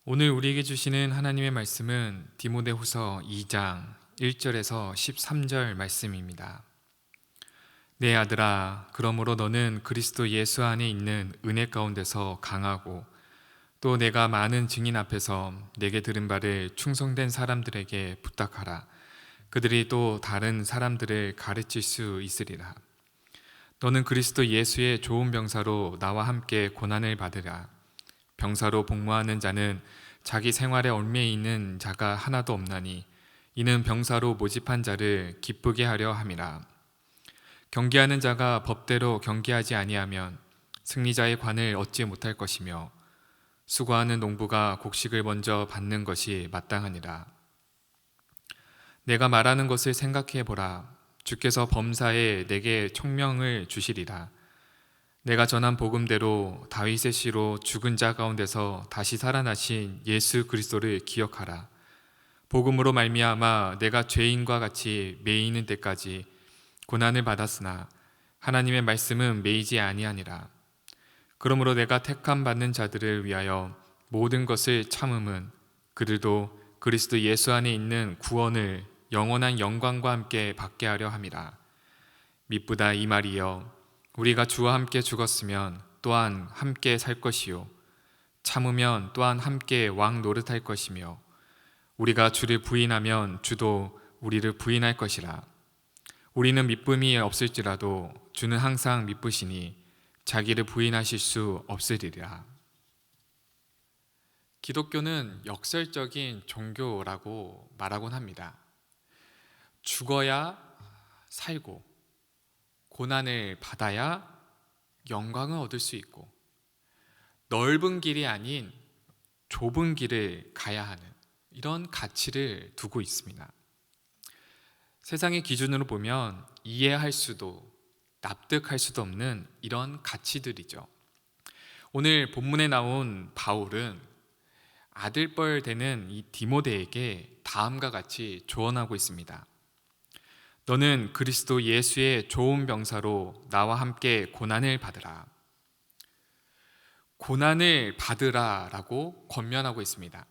오늘 우리에게 주시는 하나님의 말씀은 디모데후서 2장 1절에서 13절 말씀입니다. 내 아들아, 그러므로 너는 그리스도 예수 안에 있는 은혜 가운데서 강하고 또 내가 많은 증인 앞에서 내게 들은 바를 충성된 사람들에게 부탁하라. 그들이 또 다른 사람들을 가르칠 수 있으리라. 너는 그리스도 예수의 좋은 병사로 나와 함께 고난을 받으라. 병사로 복무하는 자는 자기 생활에 얽매여 있는 자가 하나도 없나니 이는 병사로 모집한 자를 기쁘게 하려 함이라. 경계하는 자가 법대로 경계하지 아니하면 승리자의 관을 얻지 못할 것이며 수고하는 농부가 곡식을 먼저 받는 것이 마땅하니라. 내가 말하는 것을 생각해 보라. 주께서 범사에 내게 총명을 주시리라. 내가 전한 복음대로 다윗의 씨로 죽은 자 가운데서 다시 살아나신 예수 그리스도를 기억하라. 복음으로 말미암아 내가 죄인과 같이 매이는 때까지 고난을 받았으나 하나님의 말씀은 매이지 아니하니라. 그러므로 내가 택함 받는 자들을 위하여 모든 것을 참음은 그들도 그리스도 예수 안에 있는 구원을 영원한 영광과 함께 받게 하려 함이라. 미쁘다 이 말이여. 우리가 주와 함께 죽었으면 또한 함께 살 것이요 참으면 또한 함께 왕 노릇할 것이며 우리가 주를 부인하면 주도 우리를 부인할 것이라. 우리는 미쁨이 없을지라도 주는 항상 미쁘시니 자기를 부인하실 수 없으리라. 기독교는 역설적인 종교라고 말하곤 합니다. 죽어야 살고 고난을 받아야 영광을 얻을 수 있고 넓은 길이 아닌 좁은 길을 가야 하는 이런 가치를 두고 있습니다. 세상의 기준으로 보면 이해할 수도 납득할 수도 없는 이런 가치들이죠. 오늘 본문에 나온 바울은 아들뻘 되는 이 디모데에게 다음과 같이 조언하고 있습니다. 너는 그리스도 예수의 좋은 병사로 나와 함께 고난을 받으라. 고난을 받으라 라고 권면하고 있습니다.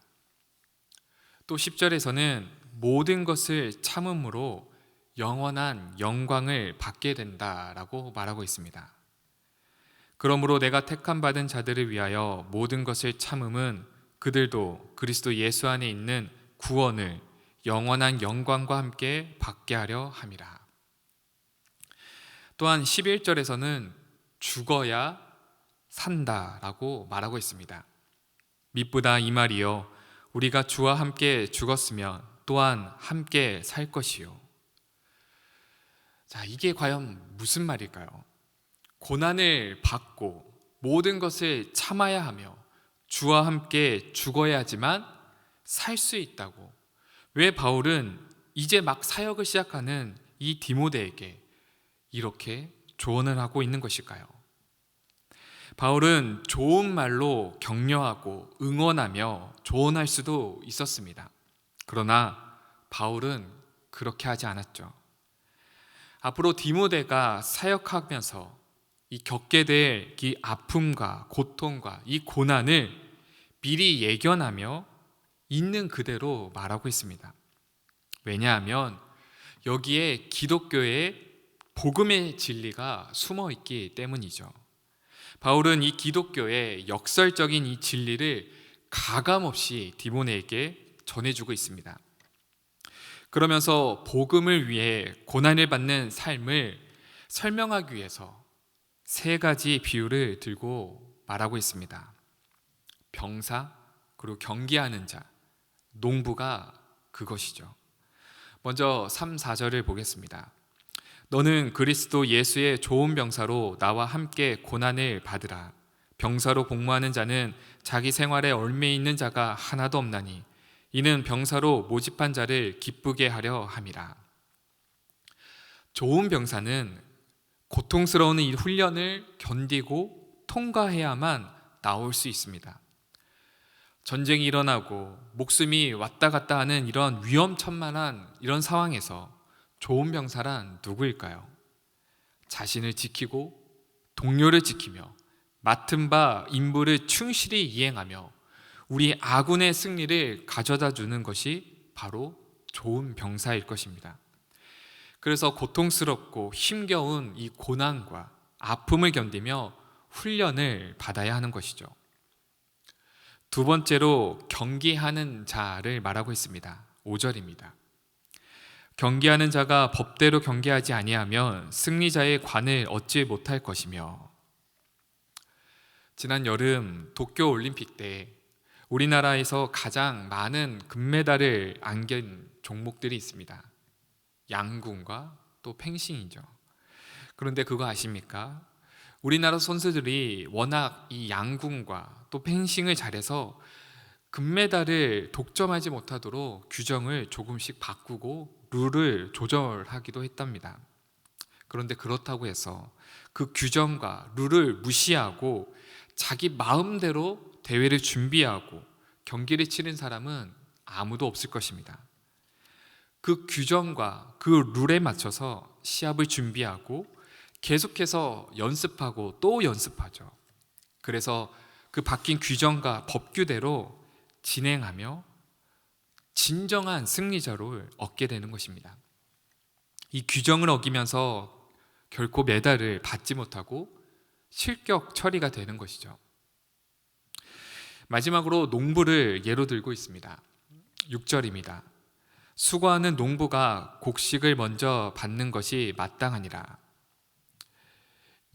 또 10절에서는 모든 것을 참음으로 영원한 영광을 받게 된다라고 말하고 있습니다. 그러므로 내가 택함 받은 자들을 위하여 모든 것을 참음은 그들도 그리스도 예수 안에 있는 구원을 영원한 영광과 함께 받게 하려 함이라. 또한 11절에서는 죽어야 산다라고 말하고 있습니다. 미쁘다 이 말이요. 우리가 주와 함께 죽었으면 또한 함께 살 것이요. 자, 이게 과연 무슨 말일까요? 고난을 받고 모든 것을 참아야 하며 주와 함께 죽어야 하지만 살 수 있다고. 왜 바울은 이제 막 사역을 시작하는 이 디모데에게 이렇게 조언을 하고 있는 것일까요? 바울은 좋은 말로 격려하고 응원하며 조언할 수도 있었습니다. 그러나 바울은 그렇게 하지 않았죠. 앞으로 디모데가 사역하면서 이 겪게 될 이 아픔과 고통과 이 고난을 미리 예견하며 있는 그대로 말하고 있습니다. 왜냐하면 여기에 기독교의 복음의 진리가 숨어 있기 때문이죠. 바울은 이 기독교의 역설적인 이 진리를 가감없이 디모데에게 전해주고 있습니다. 그러면서 복음을 위해 고난을 받는 삶을 설명하기 위해서 세 가지 비유를 들고 말하고 있습니다. 병사, 그리고 경계하는 자, 농부가 그것이죠. 먼저 3, 4절을 보겠습니다. 너는 그리스도 예수의 좋은 병사로 나와 함께 고난을 받으라. 병사로 복무하는 자는 자기 생활에 얽매여 있는 자가 하나도 없나니 이는 병사로 모집한 자를 기쁘게 하려 함이라. 좋은 병사는 고통스러운 이 훈련을 견디고 통과해야만 나올 수 있습니다. 전쟁이 일어나고 목숨이 왔다 갔다 하는 이런 위험천만한 이런 상황에서 좋은 병사란 누구일까요? 자신을 지키고 동료를 지키며 맡은 바 임무를 충실히 이행하며 우리 아군의 승리를 가져다 주는 것이 바로 좋은 병사일 것입니다. 그래서 고통스럽고 힘겨운 이 고난과 아픔을 견디며 훈련을 받아야 하는 것이죠. 두 번째로 경계하는 자를 말하고 있습니다. 5절입니다. 경계하는 자가 법대로 경계하지 아니하면 승리자의 관을 얻지 못할 것이며. 지난 여름 도쿄올림픽 때 우리나라에서 가장 많은 금메달을 안긴 종목들이 있습니다. 양궁과 또 펜싱이죠. 그런데 그거 아십니까? 우리나라 선수들이 워낙 이 양궁과 또 펜싱을 잘해서 금메달을 독점하지 못하도록 규정을 조금씩 바꾸고 룰을 조절하기도 했답니다. 그런데 그렇다고 해서 그 규정과 룰을 무시하고 자기 마음대로 대회를 준비하고 경기를 치른 사람은 아무도 없을 것입니다. 그 규정과 그 룰에 맞춰서 시합을 준비하고 계속해서 연습하고 또 연습하죠. 그래서 그 바뀐 규정과 법규대로 진행하며 진정한 승리자를 얻게 되는 것입니다. 이 규정을 어기면서 결코 메달을 받지 못하고 실격 처리가 되는 것이죠. 마지막으로 농부를 예로 들고 있습니다. 6절입니다. 수고하는 농부가 곡식을 먼저 받는 것이 마땅하니라.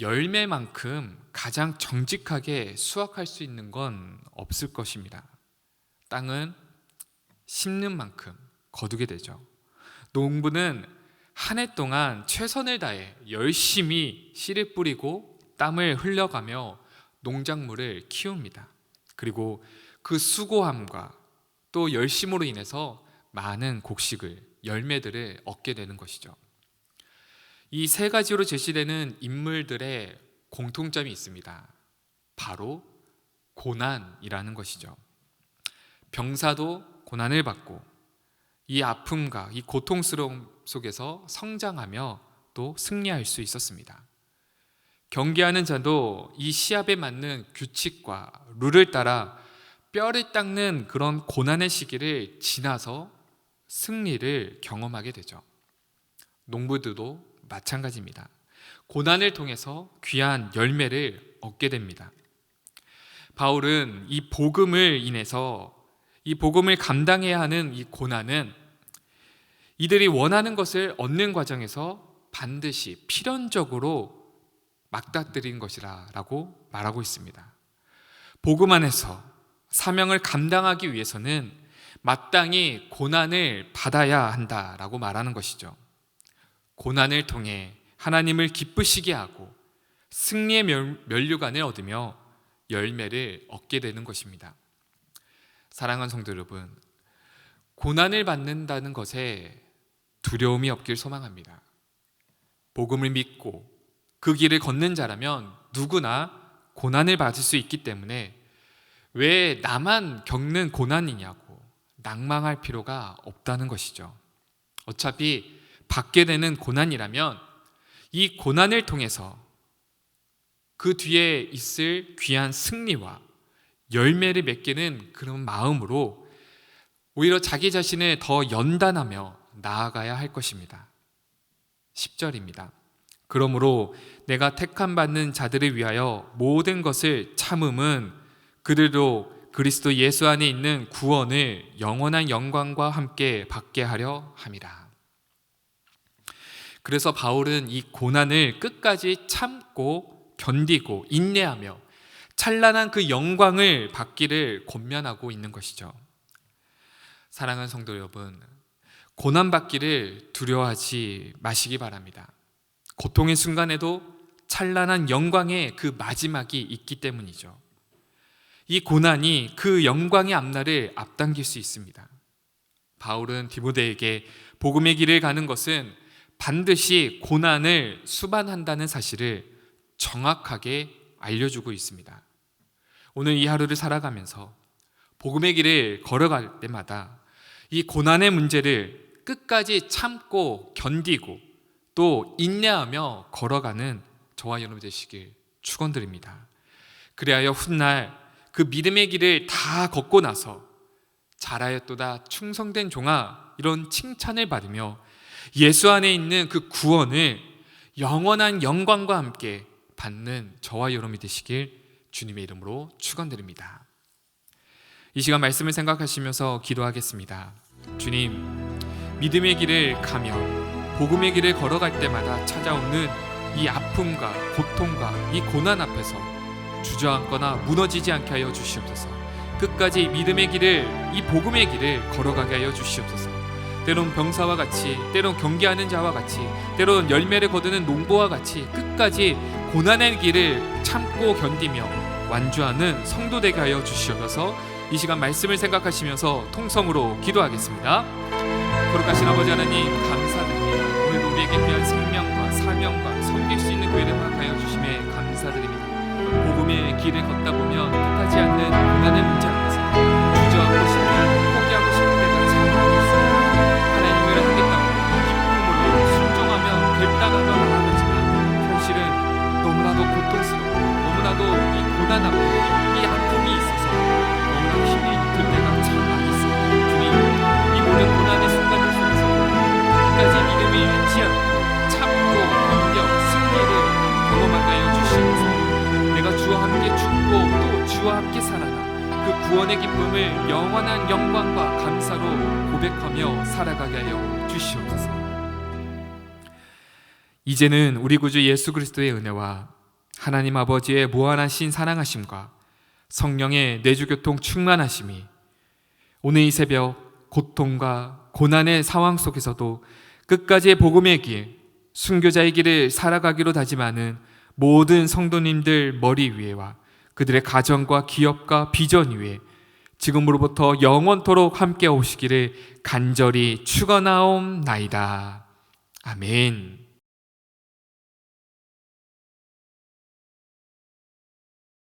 열매만큼 가장 정직하게 수확할 수 있는 건 없을 것입니다. 땅은 심는 만큼 거두게 되죠. 농부는 한 해 동안 최선을 다해 열심히 씨를 뿌리고 땀을 흘려가며 농작물을 키웁니다. 그리고 그 수고함과 또 열심으로 인해서 많은 곡식을, 열매들을 얻게 되는 것이죠. 이 세 가지로 제시되는 인물들의 공통점이 있습니다. 바로 고난이라는 것이죠. 병사도 고난을 받고 이 아픔과 이 고통스러움 속에서 성장하며 또 승리할 수 있었습니다. 경기하는 자도 이 시합에 맞는 규칙과 룰을 따라 뼈를 닦는 그런 고난의 시기를 지나서 승리를 경험하게 되죠. 농부들도 마찬가지입니다. 고난을 통해서 귀한 열매를 얻게 됩니다. 바울은 이 복음을 인해서 이 복음을 감당해야 하는 이 고난은 이들이 원하는 것을 얻는 과정에서 반드시 필연적으로 맞닥뜨린 것이라고 말하고 있습니다. 복음 안에서 사명을 감당하기 위해서는 마땅히 고난을 받아야 한다라고 말하는 것이죠. 고난을 통해 하나님을 기쁘시게 하고 승리의 면류관을 얻으며 열매를 얻게 되는 것입니다. 사랑하는 성도 여러분, 고난을 받는다는 것에 두려움이 없길 소망합니다. 복음을 믿고 그 길을 걷는 자라면 누구나 고난을 받을 수 있기 때문에 왜 나만 겪는 고난이냐고 낭망할 필요가 없다는 것이죠. 어차피 받게 되는 고난이라면 이 고난을 통해서 그 뒤에 있을 귀한 승리와 열매를 맺기는 그런 마음으로 오히려 자기 자신을 더 연단하며 나아가야 할 것입니다. 10절입니다. 그러므로 내가 택함 받는 자들을 위하여 모든 것을 참음은 그들도 그리스도 예수 안에 있는 구원을 영원한 영광과 함께 받게 하려 함이라. 그래서 바울은 이 고난을 끝까지 참고 견디고 인내하며 찬란한 그 영광을 받기를 권면하고 있는 것이죠. 사랑하는 성도 여러분, 고난받기를 두려워하지 마시기 바랍니다. 고통의 순간에도 찬란한 영광의 그 마지막이 있기 때문이죠. 이 고난이 그 영광의 앞날을 앞당길 수 있습니다. 바울은 디모데에게 복음의 길을 가는 것은 반드시 고난을 수반한다는 사실을 정확하게 알려주고 있습니다. 오늘 이 하루를 살아가면서 복음의 길을 걸어갈 때마다 이 고난의 문제를 끝까지 참고 견디고 또 인내하며 걸어가는 저와 여러분 되시길 축원드립니다. 그리하여 훗날 그 믿음의 길을 다 걷고 나서 잘하였도다 충성된 종아, 이런 칭찬을 받으며 예수 안에 있는 그 구원을 영원한 영광과 함께 받는 저와 여러분이 되시길 주님의 이름으로 축원드립니다. 이 시간 말씀을 생각하시면서 기도하겠습니다. 주님, 믿음의 길을 가며 복음의 길을 걸어갈 때마다 찾아오는 이 아픔과 고통과 이 고난 앞에서 주저앉거나 무너지지 않게 하여 주시옵소서. 끝까지 믿음의 길을, 이 복음의 길을 걸어가게 하여 주시옵소서. 때론 병사와 같이, 때론 경계하는 자와 같이, 때론 열매를 거두는 농부와 같이 끝까지 고난의 길을 참고 견디며 완주하는 성도 되게 하여 주시옵소서. 이 시간 말씀을 생각하시면서 통성으로 기도하겠습니다. 거룩하신 아버지 하나님, 감사드립니다. 오늘도 우리에게 귀한 생명과 사명과 섬길 수 있는 교회를 허락하여 주심에 감사드립니다. 복음의 길을 걷다 보면 끝까지 않는 고난의 문제 앞에서 주저하고 싶고 포기하고 싶을 때가 참 많이 있습니다. 하나님을 하겠다고 기쁨으로 순종하며 결단하며 나아가지만 현실은 너무나도 고통스럽고 너무나도 이 고난 앞에 이 아픔이 있어서 너무나 힘이 들 때가 참 많이 있습니다. 주님, 이 모든 고난의 순간들 속에서 끝까지 믿음을 잃지 않고 참고 견뎌 승리를 경험하게 하여 주시옵소서. 내가 주와 함께 죽고 또 주와 함께 살아나 그 구원의 기쁨을 영원한 영광과 감사로 고백하며 살아가게 하여 주시옵소서. 이제는 우리 구주 예수 그리스도의 은혜와 하나님 아버지의 무한하신 사랑하심과 성령의 내주교통 충만하심이 오늘 이 새벽 고통과 고난의 상황 속에서도 끝까지의 복음의 길, 순교자의 길을 살아가기로 다짐하는 모든 성도님들 머리 위에와 그들의 가정과 기업과 비전 위에 지금으로부터 영원토록 함께 오시기를 간절히 축원하옵나이다. 아멘.